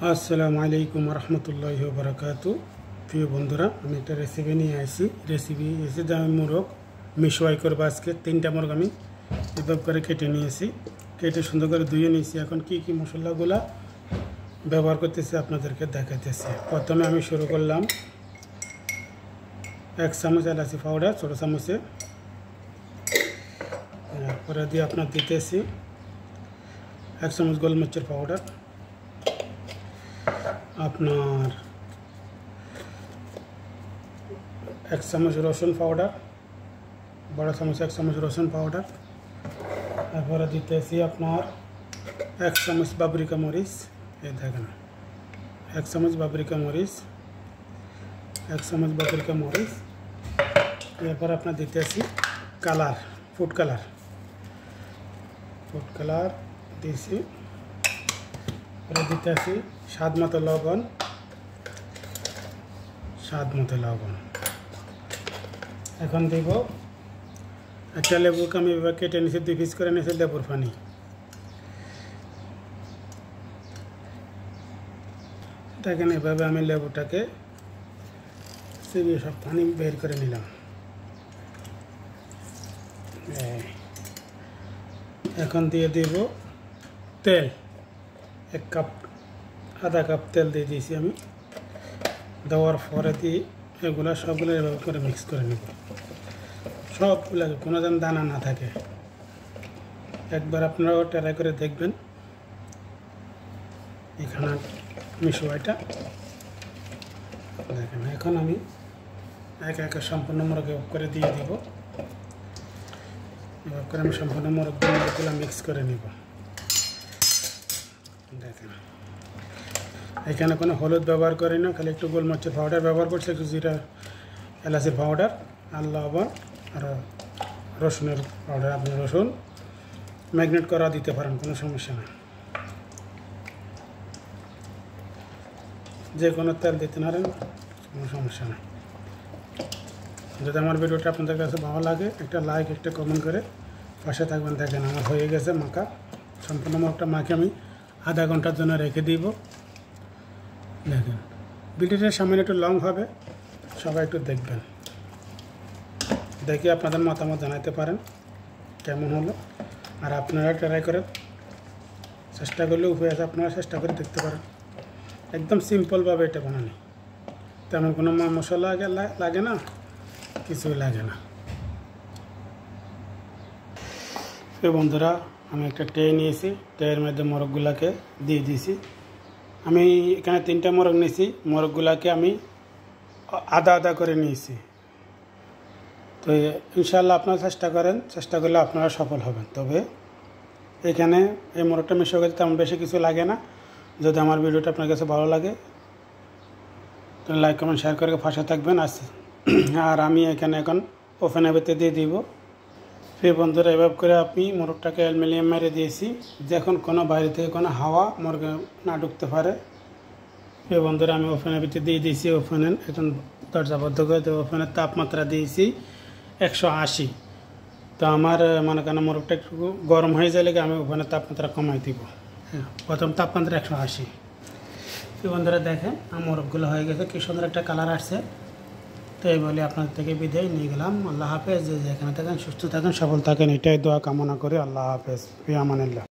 আসসালামু আলাইকুম রহমতুল্লাহি ওয়া বারাকাতু। প্রিয় বন্ধুরা, আমি একটা রেসিপি নিয়ে আসি। রেসিপি এসে যে আমি মোরগ মিশওয়াই করবো আজকে। 3টা মোরগ আমি এভাবে করে কেটে নিয়েছি, কেটে সুন্দর করে ধুয়ে নিয়েছি। এখন কি কি মশলাগুলা ব্যবহার করতেছি আপনাদেরকে দেখাইতেছি। প্রথমে আমি শুরু করলাম 1 চামচ এলাচি পাউডার ছোটো চামচে, তারপরে দিয়ে আপনার দিতেছি 1 চামচ গোলমরিচের পাউডার, আপনার 1 চামচ রসুন পাউডার, বড় চামচ 1 চামচ রসুন পাউডার, তারপরে দিতেছি আপনার 1 চামচ পাপরিকা মরিচ। এই দেখেন 1 চামচ পাপরিকা মরিচ, 1 চামচ পাপরিকা মরিচ। এরপর আপনার দিতেছি কালার, ফুড কালার দিয়েছি। পরে দিতেছি স্বাদ মতো লবণ, এখন দিব একটা লেবুকে আমি এবার কেটে নিয়েছি, 2 পিস করে নিয়েছি লেবুর পানি। দেখেন এভাবে আমি লেবুটাকে চিবিয়ে সব পানি বের করে নিলাম। এখন দিয়ে দিব তেল, 1 কাপ, আধা কাপ তেল দিয়ে দিয়েছি আমি। দেওয়ার পরে দিয়ে এগুলো সবগুলো এভাবে করে মিক্স করে নেব, সবগুলোকে কোনো যেন দানা না থাকে। একবার আপনারাও ট্রাই করে দেখবেন এখানে মিশওয়াইটা। দেখেন এখন আমি একে একে সম্পূর্ণ মোরগ করে দিয়ে দিব। এবার করে আমি সম্পূর্ণ মোরগগুলো মিক্স করে নিব। দেখেন এখানে কোনো হলুদ ব্যবহার করি না, খালি একটু গোলমরিচের পাউডার ব্যবহার করছি, একটু জিরা এলাচির পাউডার আর লবণ আর রসুনের পাউডার। আপনি রসুন ম্যাগনেট করা দিতে পারেন, কোনো সমস্যা না। যে কোনো তেল দিতে পারেন, কোনো সমস্যা নেই। যদি আমার ভিডিওটা আপনাদের কাছে ভালো লাগে, একটা লাইক, একটা কমেন্ট করে পাশে থাকবেন। দেখেন আমার হয়ে গেছে মাখা, সম্পূর্ণ মোরগটা মাখে আমি আধা ঘন্টার জন্য রেখে দিব। দেখেন ভিডিওটার সামনে একটু লং হবে, সবাই একটু দেখবেন, দেখে আপনাদের মতামত জানাতে পারেন কেমন হলো। আর আপনারা ট্রাই করে চেষ্টা করলে উপায় আছে, আপনারা চেষ্টা করে দেখতে পারেন। একদম সিম্পলভাবে এটা বানানো, তেমন কোনো মশলা লাগে না, কিছুই লাগে না। তো বন্ধুরা, আমি একটা ট্রে নিয়েছি, ট্রের মধ্যে মোরগগুলাকে দিয়ে দিয়েছি। আমি এখানে 3টা মোরগ নিয়েছি, মোরগগুলাকে আমি আধা আধা করে নিয়েছি। তো ইনশাআল্লাহ আপনারা চেষ্টা করলে আপনারা সফল হবেন। তবে এখানে এই মোরগটা মিশে গেছে, তেমন বেশি কিছু লাগে না। যদি আমার ভিডিওটা আপনার কাছে ভালো লাগে তাহলে লাইক, কমেন্ট, শেয়ার করে পাশে থাকবেন। আর আমি এখানে এখন ওভেনের ভিতরে দিয়ে দিব। সেই বন্ধুরা, এভাবে করে আপনি মোরগটাকে অ্যালুমিনিয়াম মেরে দিয়েছি, যখন কোনো বাইরে থেকে কোনো হাওয়া মোরগে না ঢুকতে পারে। সেই বন্ধুরা, আমি ওভেনের ভিতরে দিয়ে দিয়েছি। ওভেনের এখন দরজা বন্ধ করে দেবো। ওভেনের তাপমাত্রা দিয়েছি 180। তো আমার মনে করেন মোরগটা একটু গরম হয়ে গেলে আমি ওভেনের তাপমাত্রা কমাই দিব। হ্যাঁ, প্রথম তাপমাত্রা 180। সেই বন্ধুরা দেখেন আমার মোরগগুলো হয়ে গেছে, কি সুন্দর একটা কালার আসছে। তো এই বলে আপনার থেকে বিদায় নিয়ে গেলাম। আল্লাহ হাফেজ। যে যেখানে থাকেন সুস্থ থাকেন, সফল থাকেন, এটাই দোয়া কামনা করি। আল্লাহ হাফেজ, ফি আমানিল্লাহ।